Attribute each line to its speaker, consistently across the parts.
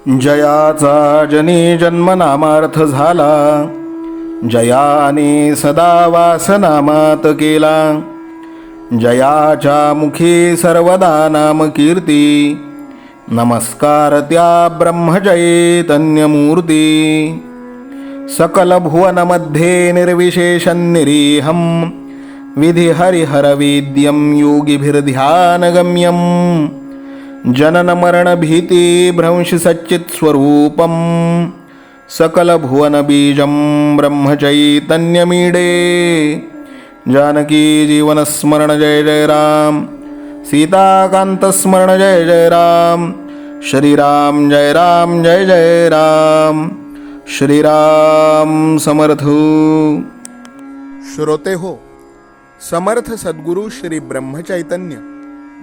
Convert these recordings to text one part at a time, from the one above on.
Speaker 1: जयाचा जनी जन्मनामार्थ झाला, जयाने सदा वासनामात केला. जयाच्या मुखी सर्वदा नाम कीर्ती, नमस्कार त्या ब्रह्मचैतन्यमूर्ती. सकल भुवनमध्ये निर्विशेषं निरीहं, विधि हरिहरवेद्यं योगिभिर्ध्यानगम्यं. जनन मरण भीति भ्रंश सच्चित् स्वरूपं, सकल भुवन बीजं ब्रह्मचैतन्यमीडे. जानकी जीवन स्मरण जय जय राम, सीताकांत स्मरण जय जय राम. श्रीराम जय राम जय जय राम. श्रीराम समर्थ. श्रोते हो, समर्थ सद्गुरू श्री ब्रह्मचैतन्य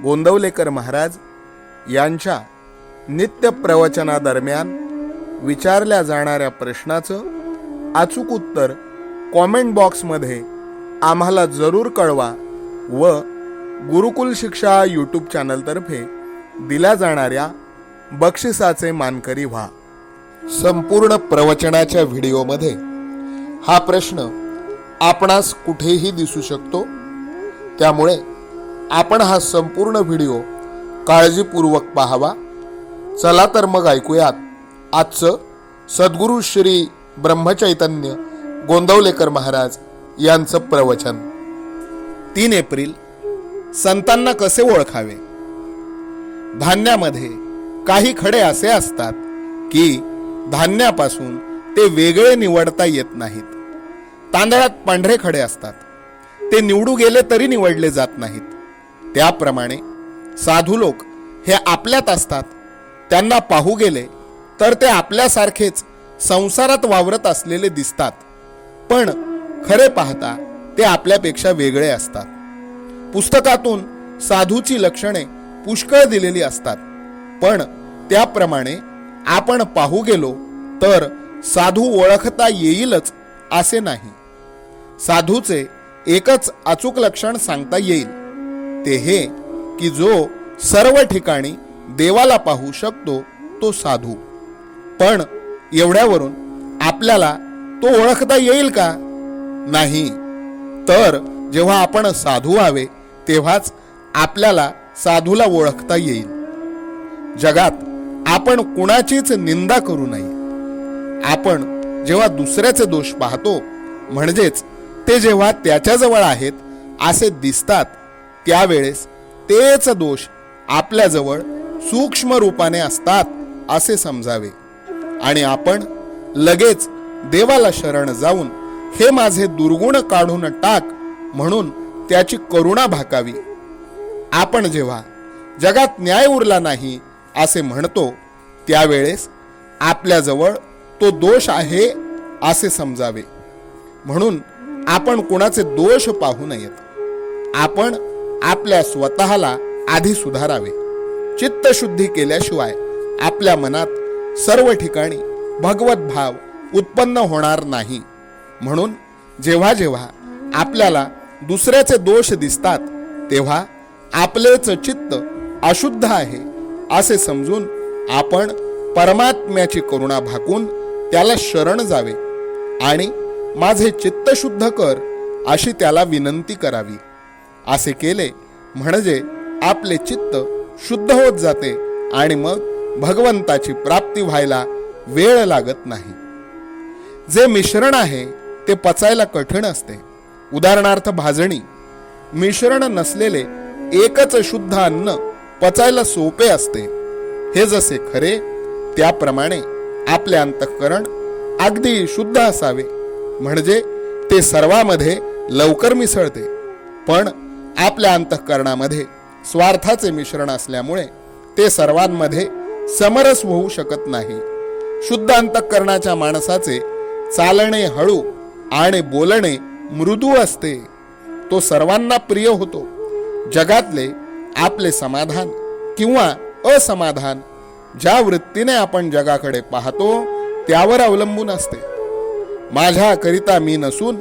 Speaker 1: गोंदवलेकर महाराज यांच्या नित्य प्रवचनादरम्यान विचारल्या जाणाऱ्या प्रश्नाचं अचूक उत्तर कॉमेंट बॉक्समध्ये आम्हाला जरूर कळवा व गुरुकुल शिक्षा यूट्यूब चॅनलतर्फे दिल्या जाणाऱ्या बक्षिसाचे मानकरी व्हा. संपूर्ण प्रवचनाच्या व्हिडिओमध्ये हा प्रश्न आपणास कुठेही दिसू शकतो, त्यामुळे आपण हा संपूर्ण व्हिडिओ काळजीपूर्वक पाहावा. चला तर मग ऐकूयात आजचं सद्गुरू श्री ब्रह्मचैतन्य गोंदवलेकर महाराज यांचं प्रवचन. 3 एप्रिल. संतांना कसे ओळखावे. धान्यामध्ये काही खडे असे असतात की धान्यापासून ते वेगळे निवडता येत नाहीत. तांदळात पांढरे खडे असतात, ते निवडू गेले तरी निवडले जात नाहीत. त्याप्रमाणे साधू लोक हे आपल्यात असतात, त्यांना पाहू गेले तर ते आपल्यासारखेच संसारात वावरत असलेले दिसतात, पण खरे पाहता ते आपल्यापेक्षा वेगळे असतात. पुस्तकातून साधूची लक्षणे पुष्कळ दिलेली असतात, पण त्याप्रमाणे आपण पाहू गेलो तर साधू ओळखता येईलच असे नाही. साधूचे एकच अचूक लक्षण सांगता येईल, ते हे की जो सर्व ठिकाणी देवाला पाहू शकतो तो साधू. पण एवढ्यावरून आपल्याला तो ओळखता येईल का? नाही. तर जेव्हा आपण साधू व्हावे तेव्हाच आपल्याला साधूला ओळखता येईल. जगात आपण कुणाचीच निंदा करू नये. आपण जेव्हा दुसऱ्याचे दोष पाहतो, म्हणजेच ते जेव्हा त्याच्याजवळ आहेत असे दिसतात, त्यावेळेस तेच दोष आपल्याजवळ सूक्ष्म रूपाने असतात असे समजावे आणि आपण लगेच देवाला शरण जाऊन हे माझे दुर्गुण काढून टाक म्हणून त्याची करुणा भाकावी. आपण जेव्हा जगात न्याय उरला नाही असे म्हणतो, त्यावेळेस आपल्याजवळ तो दोष आहे असे समजावे. म्हणून आपण कुणाचे दोष पाहू नयेत. आपण आपल्या स्वतःला आधी सुधारावे. चित्तशुद्धी केल्याशिवाय आपल्या मनात सर्व ठिकाणी भगवत भाव उत्पन्न होणार नाही. म्हणून जेव्हा जेव्हा आपल्याला दुसऱ्याचे दोष दिसतात, तेव्हा आपलेच चित्त अशुद्ध आहे असे समजून आपण परमात्म्याची करुणा भाकून त्याला शरण जावे आणि माझे चित्त शुद्ध कर अशी त्याला विनंती करावी. असे केले म्हणजे आपले चित्त शुद्ध होत जाते आणि मग भगवंताची प्राप्ती व्हायला वेळ लागत नाही. जे मिश्रण आहे ते पचायला कठीण असते. उदाहरणार्थ भाजणी. मिश्रण नसलेले एकच शुद्ध अन्न पचायला सोपे असते. हे जसे खरे, त्याप्रमाणे आपले अंतःकरण अगदी शुद्ध असावे, म्हणजे ते सर्वांमध्ये लवकर मिसळते. पण आपल्या अंतःकरणामध्ये स्वार्थाचे मिश्रण असल्यामुळे ते सर्वांमध्ये समरस होऊ शकत नाही. शुद्ध अंतःकरणाच्या माणसाचे चालणे हळू आणि बोलणे मृदू असते. तो सर्वांना प्रिय होतो. जगातले आपले समाधान किंवा असमाधान ज्या वृत्तीने आपण जगाकडे पाहतो त्यावर अवलंबून असते. माझ्याकरिता मी नसून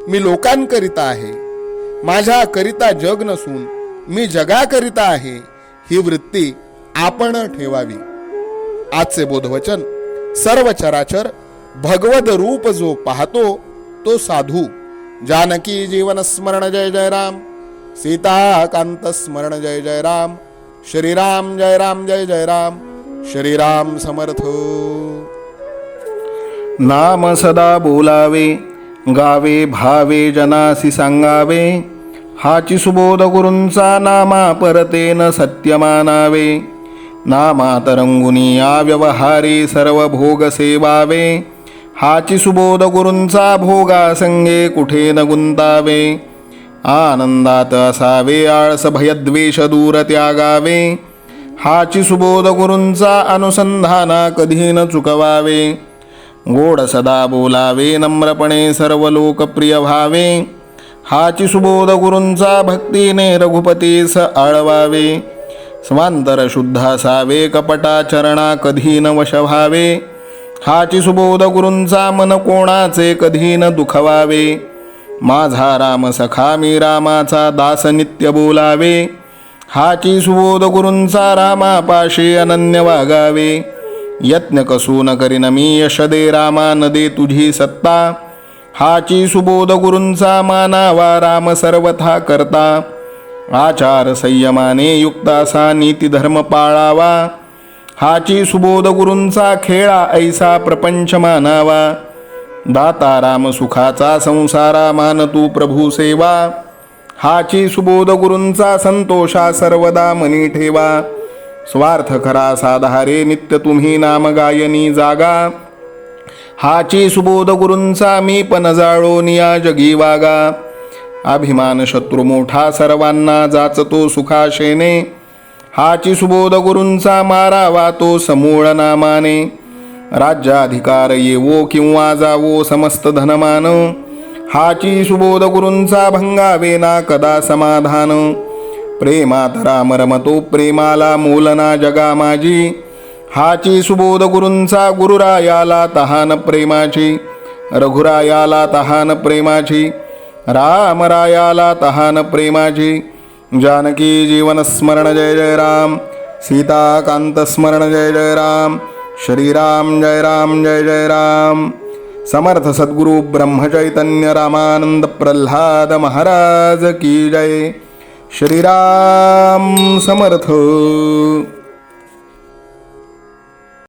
Speaker 1: मी लोकांकरिता आहे, माझ्याकरिता जग नसून मी जगाकरिता आहे, ही वृत्ती आपण ठेवावी. आजचे बोधवचन. सर्व चराचर भगवद रूप जो पाहतो तो साधू. जानकी जीवन स्मरण जय जय राम. सीता कांत स्मरण जय जय राम. श्रीराम जय राम जय जय राम. श्रीराम समर्थ.
Speaker 2: नाम सदा बोलावे, गावे भावे जनासी सांगावे. हाची सुबोध गुरूंचा नामा परतेन सत्य मानावे. नामात रंगुनी या व्यवहारी सर्व भोग सेवावे. हाची सुबोध गुरूंचा भोगा संगे कुठे न गुंतावे. आनंदात असावे आळस भयद्वेष दूर त्यागावे. हाची सुबोध गुरूंचा अनुसंधाना कधी न चुकवावे. गोड सदा बोलावे नम्रपणे सर्व लोकप्रिय व्हावे. हाची सुबोध गुरूंचा भक्तीने रघुपतीस आळवावे. स्वांतर शुद्ध असावे कपटाचरणा कधी न वश व्हावे. हाची सुबोध गुरूंचा मन कोणाचे कधी न दुखवावे. माझा राम सखा मी रामाचा दास नित्य बोलावे. हाची सुबोध गुरूंचा रामापाशी अनन्य वागावे. यत्न कसू न करीन मी यश दे रामा न दे तुझी सत्ता. हाची सुबोध गुरूंचा मानावा राम सर्वथा करता. आचार संयमाने युक्त असा नीती धर्म पाळावा. हाची सुबोध गुरूंचा खेळा ऐसा प्रपंच मानावा. दाता राम सुखाचा संसारा मान तू प्रभू सेवा. हाची सुबोध गुरूंचा संतोषा सर्वदा मनी ठेवा. स्वार्थ खरा साधारे नित्य तुम्ही नाम गायनी जागा. हाची सुबोध गुरूंचा मी पण जाळो निया जगी वागा. अभिमान शत्रू मोठा सर्वांना जाचतो सुखाशेने. हाची सुबोध गुरूंचा मारावा तो समूळ नामाने. राज्याधिकार येवो किंवा जावो समस्त धनमान. हाची सुबोध गुरूंचा भंगावे ना कदा समाधान. प्रेमात राम रमतो प्रेमाला मोलना जगा माझी. हाची सुबोध गुरूंचा गुरुरायाला तहान प्रेमाची. रघुरायाला तहान प्रेमाची. रामरायाला तहान प्रेमाची. जानकी जीवन स्मरण जय जय राम. सीता कांत स्मरण जय जय राम. श्रीराम जय राम जय जय राम. समर्थ सद्गुरु ब्रह्मचैतन्य रामानंद प्रल्हाद महाराज की जय. श्रीराम समर्थ.